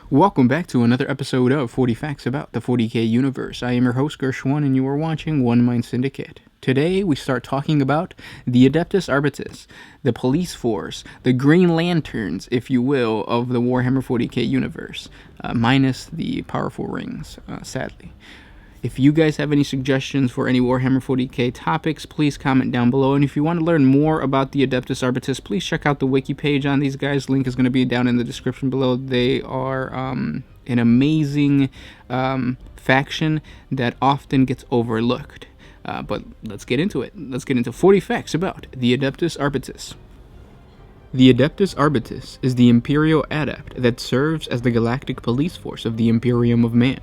Welcome back to another episode of 40 Facts About the 40K Universe. I am your host, Gershwan, and you are watching One Mind Syndicate. Today, we start talking about the Adeptus Arbites, the police force, the Green Lanterns, if you will, of the Warhammer 40K universe, minus the powerful rings, sadly. If you guys have any suggestions for any Warhammer 40k topics, please comment down below. And if you want to learn more about the Adeptus Arbites, please check out the wiki page on these guys. Link is going to be down in the description below. They are an amazing faction that often gets overlooked. But let's get into it. Let's get into 40 facts about the Adeptus Arbites. The Adeptus Arbites is the Imperial Adept that serves as the galactic police force of the Imperium of Man,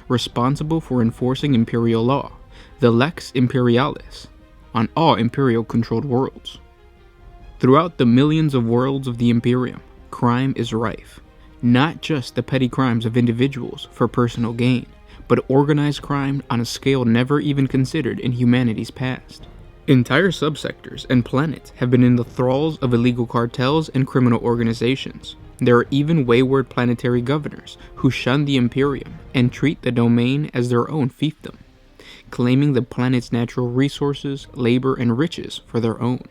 responsible for enforcing Imperial law, the Lex Imperialis, on all Imperial-controlled worlds. Throughout the millions of worlds of the Imperium, crime is rife. Not just the petty crimes of individuals for personal gain, but organized crime on a scale never even considered in humanity's past. Entire subsectors and planets have been in the thralls of illegal cartels and criminal organizations. There are even wayward planetary governors who shun the Imperium and treat the domain as their own fiefdom, claiming the planet's natural resources, labor, and riches for their own.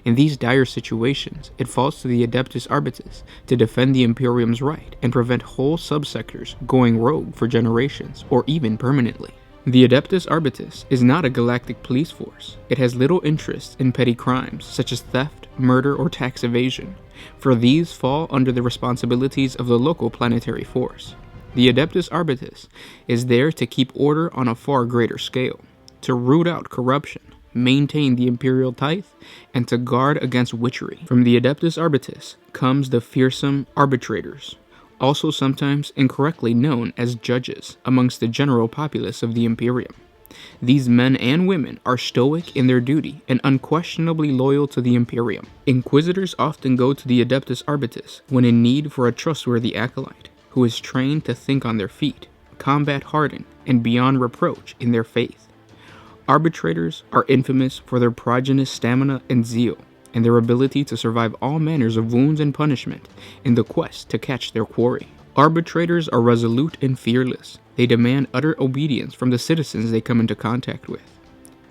In these dire situations, it falls to the Adeptus Arbites to defend the Imperium's right and prevent whole subsectors going rogue for generations or even permanently. The Adeptus Arbites is not a galactic police force. It has little interest in petty crimes such as theft, murder, or tax evasion, for these fall under the responsibilities of the local planetary force. The Adeptus Arbites is there to keep order on a far greater scale, to root out corruption, maintain the Imperial tithe, and to guard against witchery. From the Adeptus Arbites comes the fearsome arbitrators, also sometimes incorrectly known as judges amongst the general populace of the Imperium. These men and women are stoic in their duty and unquestionably loyal to the Imperium. Inquisitors often go to the Adeptus Arbites when in need for a trustworthy acolyte, who is trained to think on their feet, combat hardened, and beyond reproach in their faith. Arbitrators are infamous for their prodigious stamina and zeal, and their ability to survive all manners of wounds and punishment in the quest to catch their quarry. Arbitrators are resolute and fearless. They demand utter obedience from the citizens they come into contact with.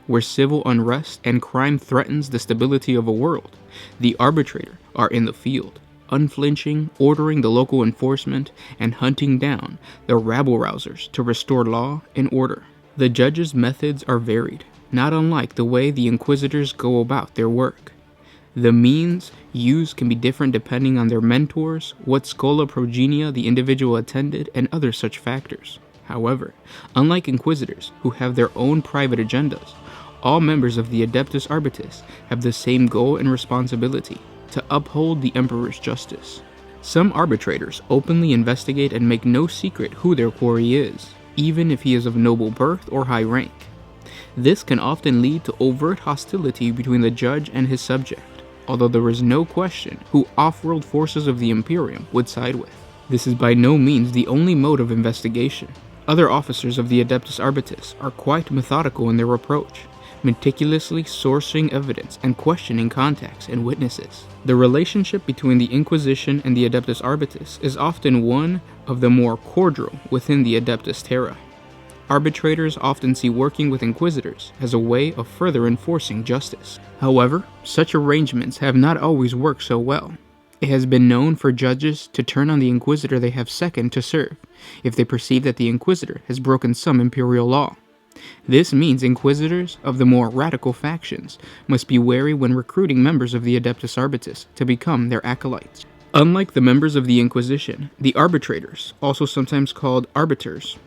Where civil unrest and crime threatens the stability of a world, the arbitrator are in the field, unflinching, ordering the local enforcement and hunting down the rabble-rousers to restore law and order. The judges' methods are varied, not unlike the way the inquisitors go about their work. The means used can be different depending on their mentors, what schola progenia the individual attended, and other such factors. However, unlike inquisitors who have their own private agendas, all members of the Adeptus Arbites have the same goal and responsibility: to uphold the Emperor's justice. Some arbitrators openly investigate and make no secret who their quarry is, even if he is of noble birth or high rank. This can often lead to overt hostility between the judge and his subject, although there is no question who off-world forces of the Imperium would side with. This is by no means the only mode of investigation. Other officers of the Adeptus Arbites are quite methodical in their approach, meticulously sourcing evidence and questioning contacts and witnesses. The relationship between the Inquisition and the Adeptus Arbites is often one of the more cordial within the Adeptus Terra. Arbitrators often see working with inquisitors as a way of further enforcing justice. However, such arrangements have not always worked so well. It has been known for judges to turn on the inquisitor they have second to serve, if they perceive that the inquisitor has broken some imperial law. This means inquisitors of the more radical factions must be wary when recruiting members of the Adeptus Arbites to become their acolytes. Unlike the members of the Inquisition, the arbitrators, also sometimes called arbiters,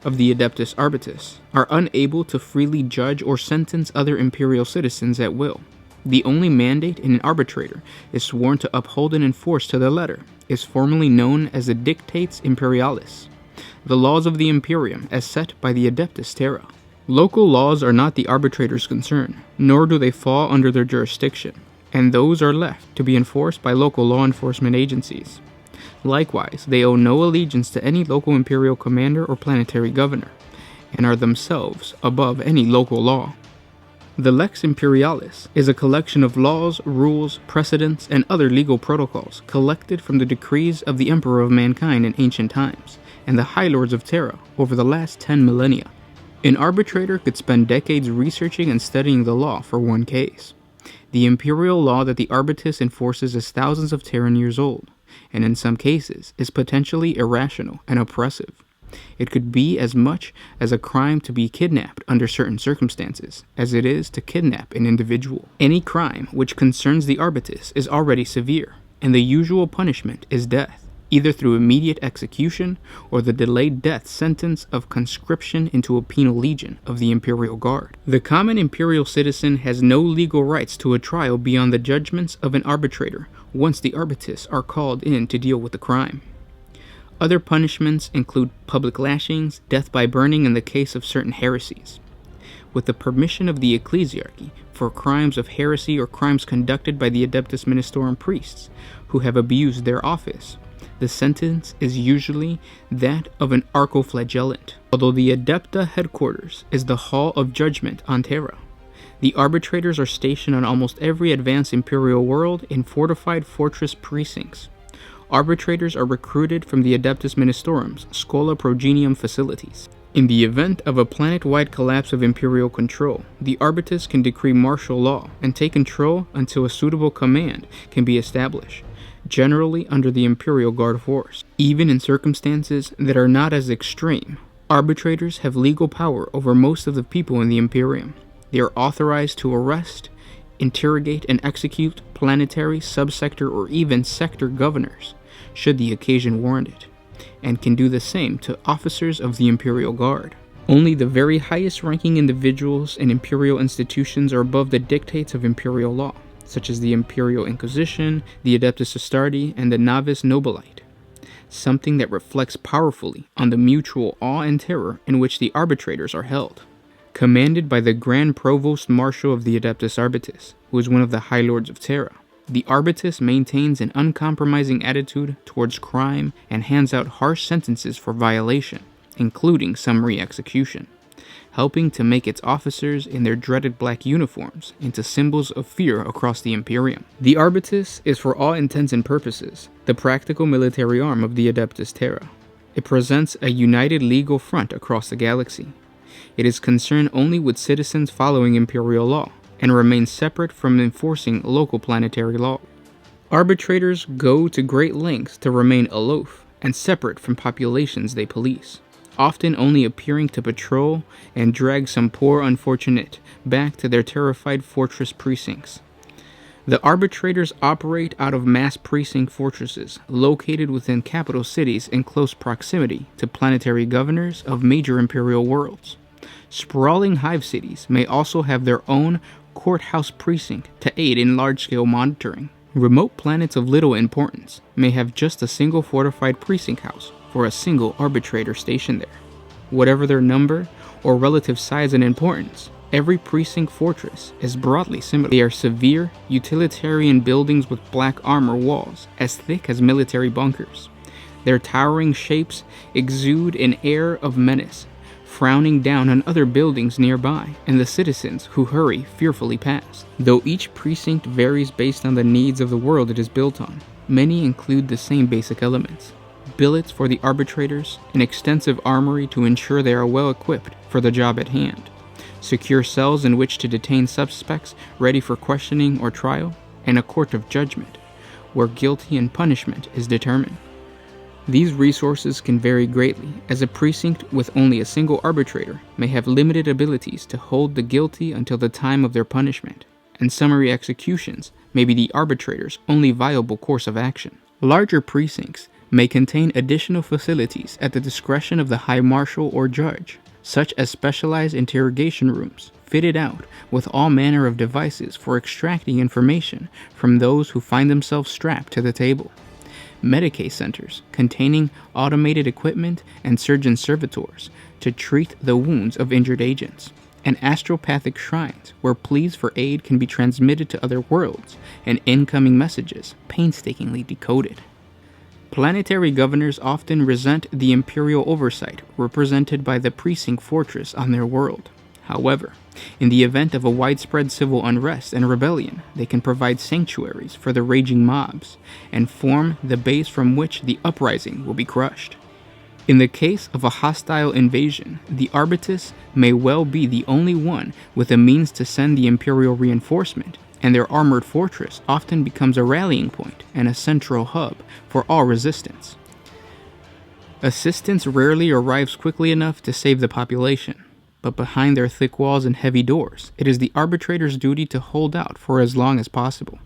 of the Adeptus Arbites, are unable to freely judge or sentence other imperial citizens at will. The only mandate in an arbitrator is sworn to uphold and enforce to the letter, is formally known as the Dictates Imperialis, the laws of the Imperium as set by the Adeptus Terra. Local laws are not the arbitrator's concern, nor do they fall under their jurisdiction, and those are left to be enforced by local law enforcement agencies. Likewise, they owe no allegiance to any local imperial commander or planetary governor, and are themselves above any local law. The Lex Imperialis is a collection of laws, rules, precedents, and other legal protocols collected from the decrees of the Emperor of Mankind in ancient times and the High Lords of Terra over the last 10 millennia. An arbitrator could spend decades researching and studying the law for one case. The imperial law that the arbitus enforces is thousands of Terran years old, and in some cases is potentially irrational and oppressive. It could be as much as a crime to be kidnapped under certain circumstances as it is to kidnap an individual. Any crime which concerns the arbitus is already severe, and the usual punishment is death, either through immediate execution or the delayed death sentence of conscription into a penal legion of the Imperial Guard. The common imperial citizen has no legal rights to a trial beyond the judgments of an arbitrator once the arbitus are called in to deal with the crime. Other punishments include public lashings, death by burning in the case of certain heresies. With the permission of the ecclesiarchy for crimes of heresy or crimes conducted by the Adeptus Ministorum priests who have abused their office, the sentence is usually that of an archoflagellant. Although the Adepta headquarters is the Hall of Judgment on Terra, the arbitrators are stationed on almost every advanced imperial world in fortified fortress precincts. Arbitrators are recruited from the Adeptus Ministorum's Schola Progenium facilities. In the event of a planet-wide collapse of imperial control, the arbitus can decree martial law and take control until a suitable command can be established, generally under the Imperial Guard force. Even in circumstances that are not as extreme, arbitrators have legal power over most of the people in the Imperium. They are authorized to arrest, interrogate, and execute planetary, subsector, or even sector governors, should the occasion warrant it, and can do the same to officers of the Imperial Guard. Only the very highest ranking individuals in imperial institutions are above the dictates of imperial law, such as the Imperial Inquisition, the Adeptus Astartes, and the Novice Nobilite, something that reflects powerfully on the mutual awe and terror in which the arbitrators are held. Commanded by the Grand Provost Marshal of the Adeptus Arbites, who is one of the High Lords of Terra, the arbitus maintains an uncompromising attitude towards crime and hands out harsh sentences for violation, including summary execution, helping to make its officers in their dreaded black uniforms into symbols of fear across the Imperium. The arbitus is, for all intents and purposes, the practical military arm of the Adeptus Terra. It presents a united legal front across the galaxy. It is concerned only with citizens following imperial law, and remains separate from enforcing local planetary law. Arbitrators go to great lengths to remain aloof and separate from populations they police, often only appearing to patrol and drag some poor unfortunate back to their terrified fortress precincts. The arbitrators operate out of mass precinct fortresses located within capital cities in close proximity to planetary governors of major imperial worlds. Sprawling hive cities may also have their own courthouse precinct to aid in large-scale monitoring. Remote planets of little importance may have just a single fortified precinct house for a single arbitrator stationed there. Whatever their number or relative size and importance, every precinct fortress is broadly similar. They are severe, utilitarian buildings with black armor walls as thick as military bunkers. Their towering shapes exude an air of menace, frowning down on other buildings nearby and the citizens who hurry fearfully past. Though each precinct varies based on the needs of the world it is built on, many include the same basic elements: billets for the arbitrators, an extensive armory to ensure they are well equipped for the job at hand, secure cells in which to detain suspects ready for questioning or trial, and a court of judgment, where guilty and punishment is determined. These resources can vary greatly, as a precinct with only a single arbitrator may have limited abilities to hold the guilty until the time of their punishment, and summary executions may be the arbitrator's only viable course of action. Larger precincts may contain additional facilities at the discretion of the High Marshal or Judge, such as specialized interrogation rooms, fitted out with all manner of devices for extracting information from those who find themselves strapped to the table. Medicae centers containing automated equipment and surgeon servitors to treat the wounds of injured agents, and astropathic shrines where pleas for aid can be transmitted to other worlds and incoming messages painstakingly decoded. Planetary governors often resent the imperial oversight represented by the precinct fortress on their world. However, in the event of a widespread civil unrest and rebellion, they can provide sanctuaries for the raging mobs and form the base from which the uprising will be crushed. In the case of a hostile invasion, the arbitus may well be the only one with the means to send the Imperial reinforcement, and their armored fortress often becomes a rallying point and a central hub for all resistance. Assistance rarely arrives quickly enough to save the population, but behind their thick walls and heavy doors, it is the arbitrator's duty to hold out for as long as possible,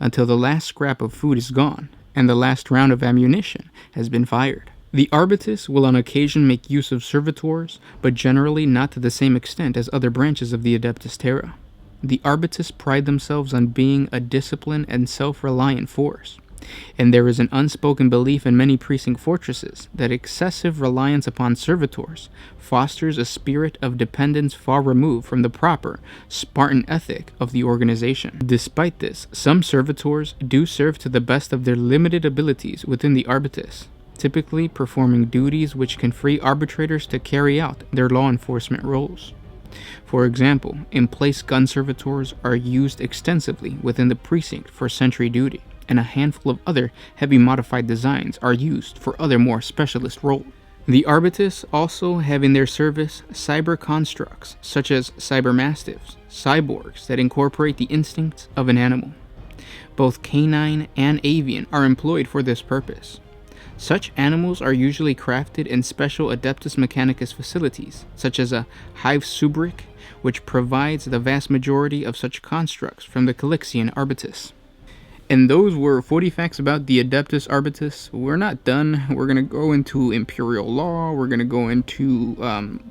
until the last scrap of food is gone and the last round of ammunition has been fired. The arbitus will on occasion make use of servitors, but generally not to the same extent as other branches of the Adeptus Terra. The arbitus pride themselves on being a disciplined and self-reliant force, and there is an unspoken belief in many precinct fortresses that excessive reliance upon servitors fosters a spirit of dependence far removed from the proper Spartan ethic of the organization. Despite this, some servitors do serve to the best of their limited abilities within the arbitus, typically performing duties which can free arbitrators to carry out their law enforcement roles. For example, in-place gun servitors are used extensively within the precinct for sentry duty, and a handful of other heavy modified designs are used for other more specialist roles. The arbitus also have in their service cyber constructs such as cybermastiffs, cyborgs that incorporate the instincts of an animal. Both canine and avian are employed for this purpose. Such animals are usually crafted in special Adeptus Mechanicus facilities, such as a hive subric, which provides the vast majority of such constructs from the Calixian Arbitus. And those were 40 facts about the Adeptus Arbites. We're not done. We're going to go into Imperial law. We're going to go into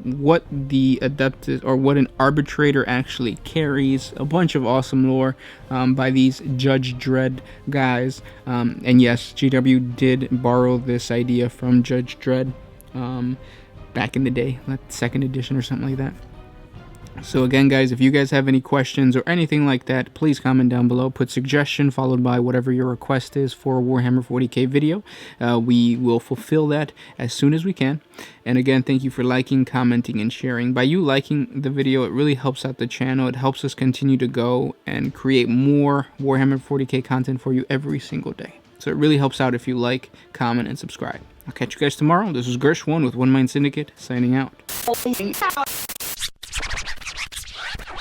what the Adeptus, or what an arbitrator actually carries. A bunch of awesome lore by these Judge Dredd guys. And yes, GW did borrow this idea from Judge Dredd back in the day, like 2nd edition or something like that. So again, guys, if you guys have any questions or anything like that, please comment down below. Put suggestion followed by whatever your request is for a Warhammer 40K video. We will fulfill that as soon as we can. And again, thank you for liking, commenting, and sharing. By you liking the video, it really helps out the channel. It helps us continue to go and create more Warhammer 40K content for you every single day. So it really helps out if you like, comment, and subscribe. I'll catch you guys tomorrow. This is Gershwan with One Mind Syndicate, signing out.